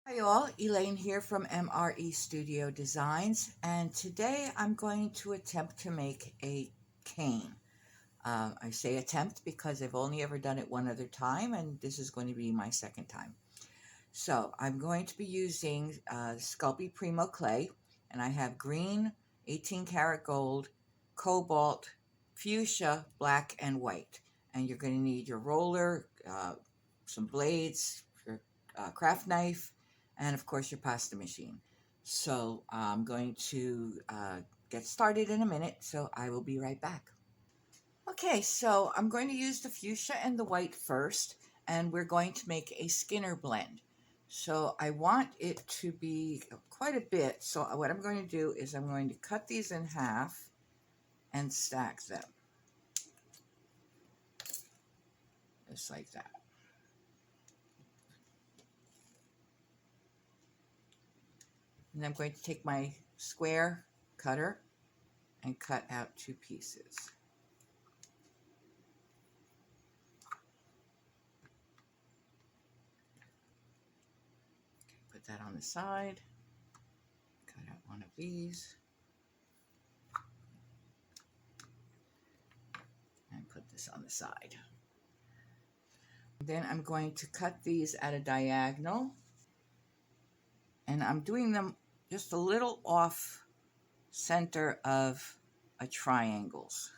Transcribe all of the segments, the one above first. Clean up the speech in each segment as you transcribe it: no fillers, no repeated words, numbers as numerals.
Hi all, Elaine here from MRE Studio Designs, and today I'm going to attempt to make a cane. I say attempt because I've only ever done it one other time, and this is going to be my second time. So I'm going to be using Sculpey Primo clay, and I have green, 18 karat gold, cobalt, fuchsia, black, and white. And you're going to need your roller, some blades, your craft knife, and of course your pasta machine. So I'm going to get started in a minute, so I will be right back. Okay, so I'm going to use the fuchsia and the white first, and we're going to make a Skinner blend. So I want it to be quite a bit. So what I'm going to do is I'm going to cut these in half and stack them, just like that. And I'm going to take my square cutter and cut out 2 pieces. Put that on the side, cut out one of these, and put this on the side. Then I'm going to cut these at a diagonal, and I'm doing them just a little off center of a triangles.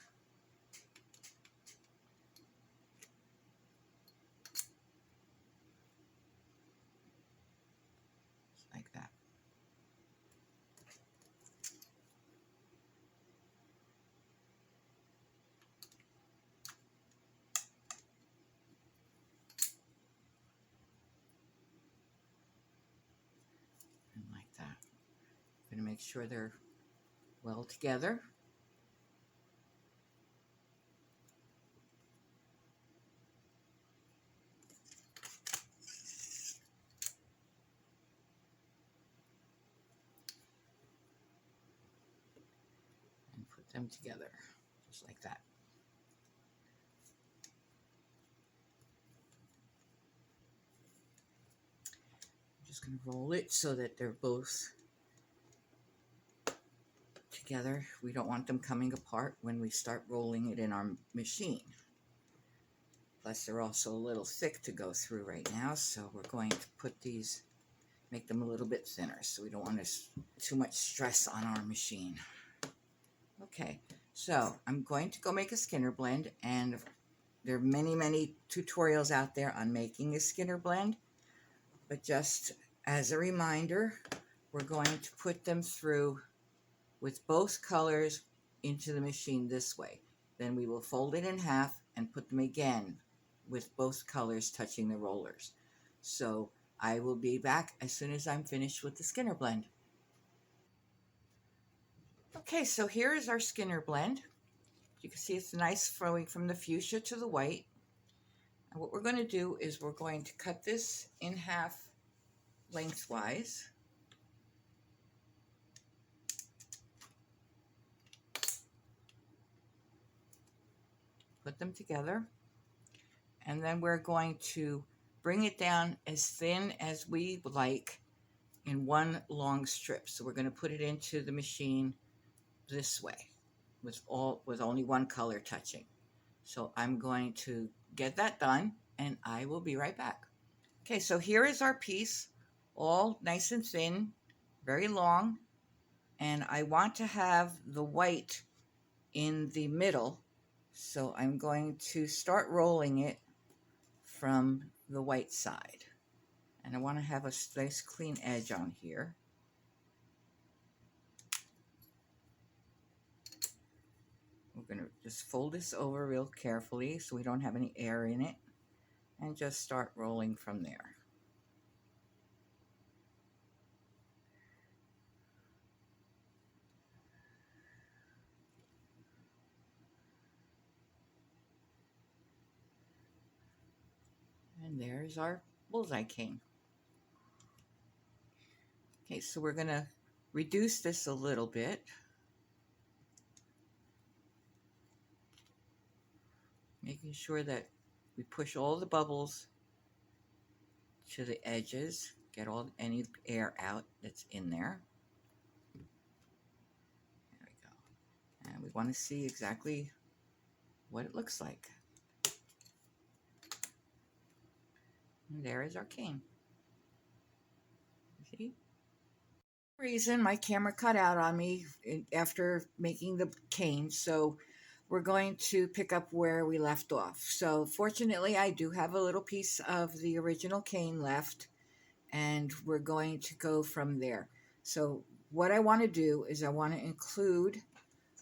Like that. And like that. I'm going to make sure they're well together. And put them together, just like that. I'm just going to roll it so that they're both together. We don't want them coming apart when we start rolling it in our machine. Plus they're also a little thick to go through right now, so we're going to put these, make them a little bit thinner, so we don't want too much stress on our machine. Okay, so I'm going to go make a Skinner blend, and there are many tutorials out there on making a Skinner blend, but just as a reminder, we're going to put them through with both colors into the machine this way. Then we will fold it in half and put them again with both colors touching the rollers. So I will be back as soon as I'm finished with the Skinner blend. Okay, so here is our Skinner blend. You can see it's nice flowing from the fuchsia to the white. And what we're going to do is we're going to cut this in half lengthwise. Put them together. And then we're going to bring it down as thin as we like in one long strip. So we're going to put it into the machine this way with only one color touching. So I'm going to get that done and I will be right back. Okay, so here is our piece, all nice and thin, very long, and I want to have the white in the middle, so I'm going to start rolling it from the white side. And I want to have a nice clean edge on here. We're going to just fold this over real carefully so we don't have any air in it, and just start rolling from there. And there's our bullseye cane. Okay, so we're going to reduce this a little bit. Making sure that we push all the bubbles to the edges, get all any air out that's in there. There we go. And we want to see exactly what it looks like. And there is our cane. See? For some reason my camera cut out on me after making the cane, so we're going to pick up where we left off. So fortunately I do have a little piece of the original cane left, and we're going to go from there. So what I want to do is I want to include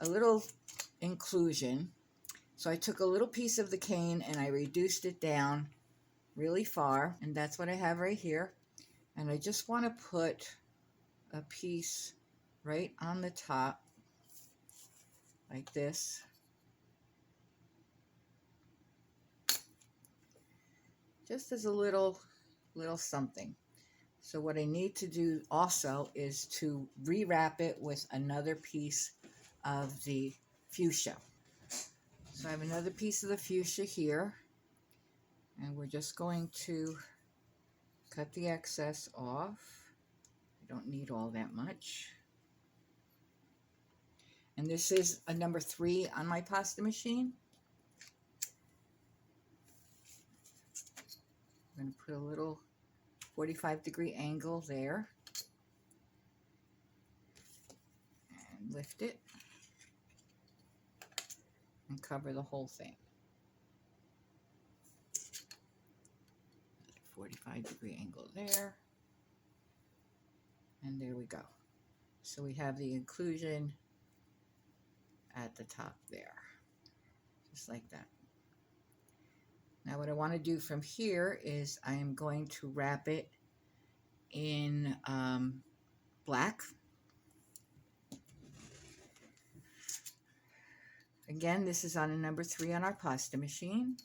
a little inclusion. So I took a little piece of the cane and I reduced it down really far, and that's what I have right here. And I just want to put a piece right on the top like this. Just as a little something. So what I need to do also is to rewrap it with another piece of the fuchsia. So I have another piece of the fuchsia here, and we're just going to cut the excess off. I don't need all that much. And this is a number 3 on my pasta machine. I'm going to put a little 45-degree angle there and lift it and cover the whole thing. 45-degree angle there, and there we go. So we have the inclusion at the top there, just like that. Now what I want to do from here is I am going to wrap it in black. Again, this is on a number 3 on our pasta machine.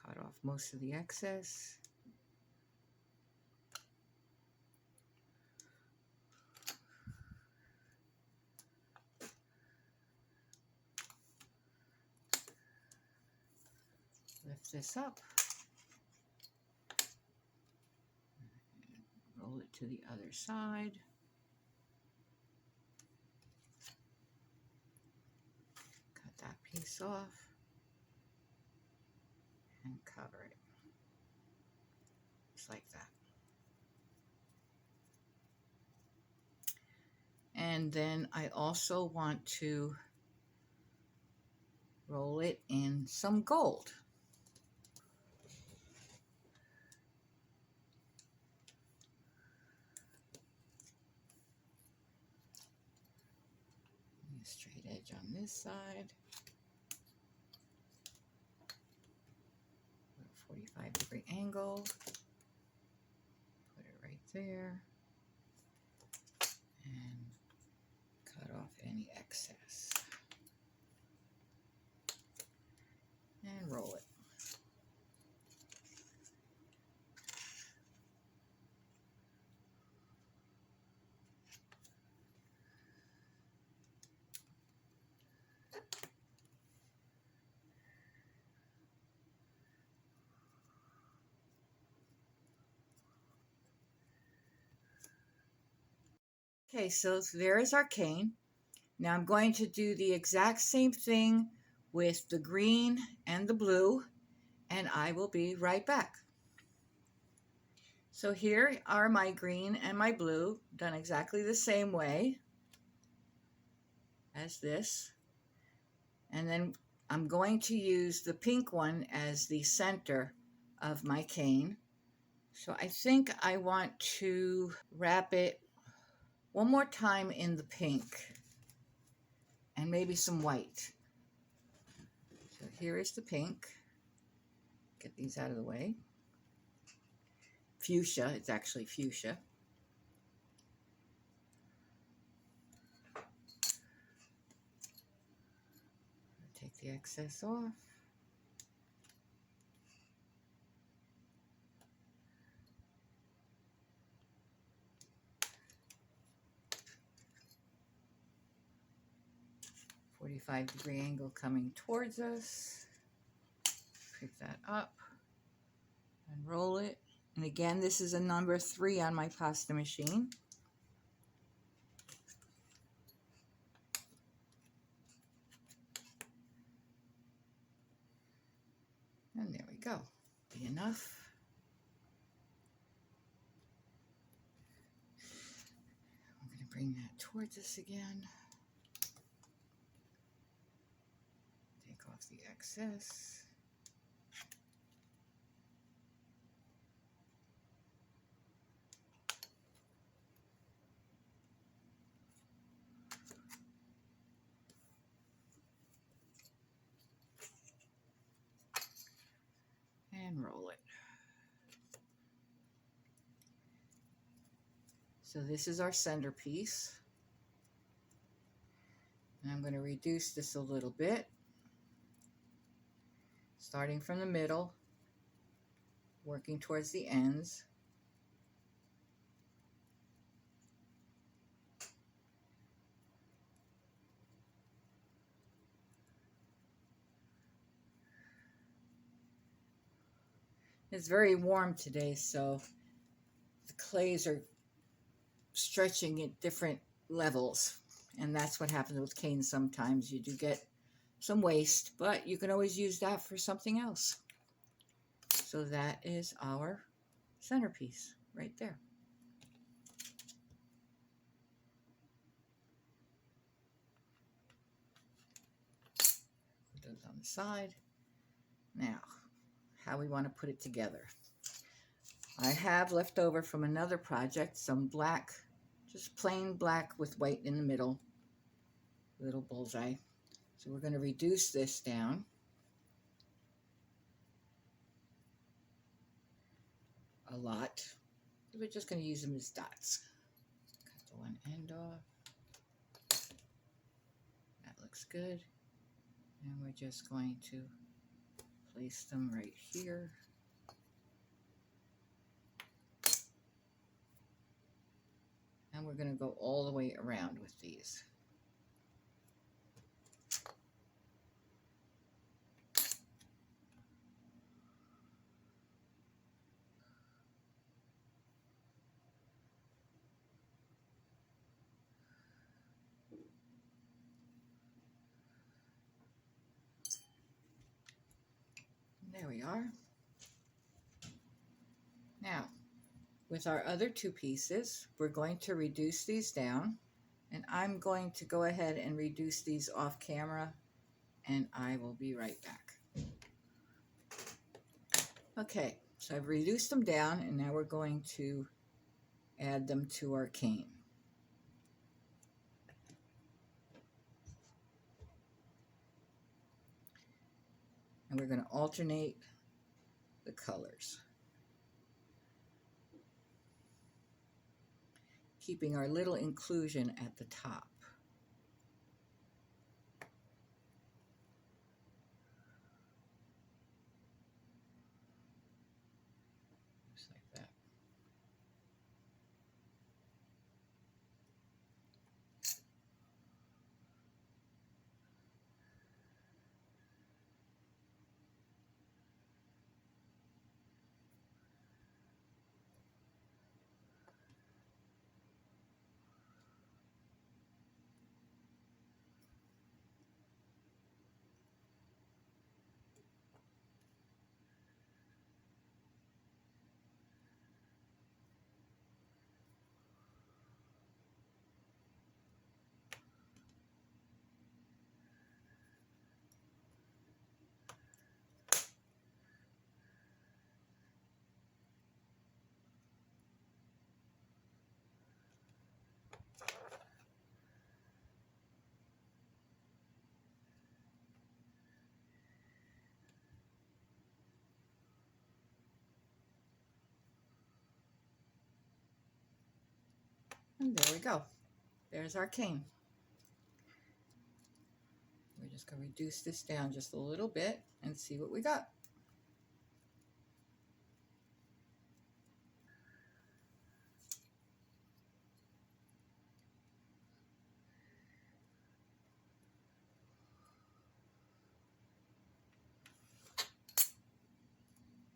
Cut off most of the excess. Lift this up. Roll it to the other side. Cut that piece off and cover it. Just like that. And then I also want to roll it in some gold. Straight edge on this side. 45-degree angle. Put it right there. And cut off any excess. And roll it. Okay, so there is our cane. Now I'm going to do the exact same thing with the green and the blue, and I will be right back. So here are my green and my blue, done exactly the same way as this. And then I'm going to use the pink one as the center of my cane. So I think I want to wrap it one more time in the pink and maybe some white. So here is the pink. Get these out of the way. Fuchsia, it's actually fuchsia. Take the excess off. .45-degree angle coming towards us. Pick that up. Unroll it. And again, this is a number 3 on my pasta machine. And there we go. Be enough. I'm going to bring that towards us again. Take off the excess. And roll it. So this is our centerpiece. And I'm going to reduce this a little bit, starting from the middle, working towards the ends. It's very warm today, so the clays are stretching at different levels, and that's what happens with canes. Sometimes you do get some waste, but you can always use that for something else. So that is our centerpiece right there. Put those on the side. Now, how we want to put it together. I have left over from another project some black, just plain black with white in the middle, little bullseye. So we're going to reduce this down a lot. We're just going to use them as dots. Cut the one end off. That looks good. And we're just going to place them right here. And we're going to go all the way around with these. There we are. Now, with our other two pieces, we're going to reduce these down, and I'm going to go ahead and reduce these off camera, and I will be right back. Okay, so I've reduced them down, and now we're going to add them to our cane. And we're going to alternate the colors, keeping our little inclusion at the top. Just like that. And there we go. There's our cane. We're just going to reduce this down just a little bit and see what we got.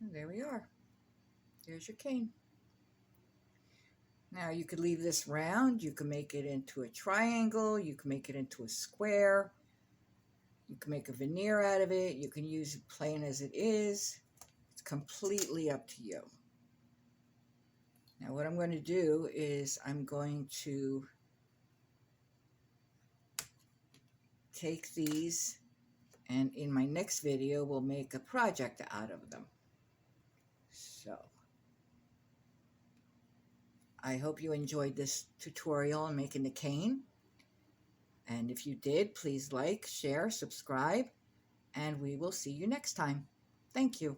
And there we are. There's your cane. Now you could leave this round, you can make it into a triangle, you can make it into a square, you can make a veneer out of it, you can use it plain as it is. It's completely up to you. Now what I'm going to do is I'm going to take these, and in my next video we'll make a project out of them. So I hope you enjoyed this tutorial on making the cane. And if you did, please like, share, subscribe, and we will see you next time. Thank you.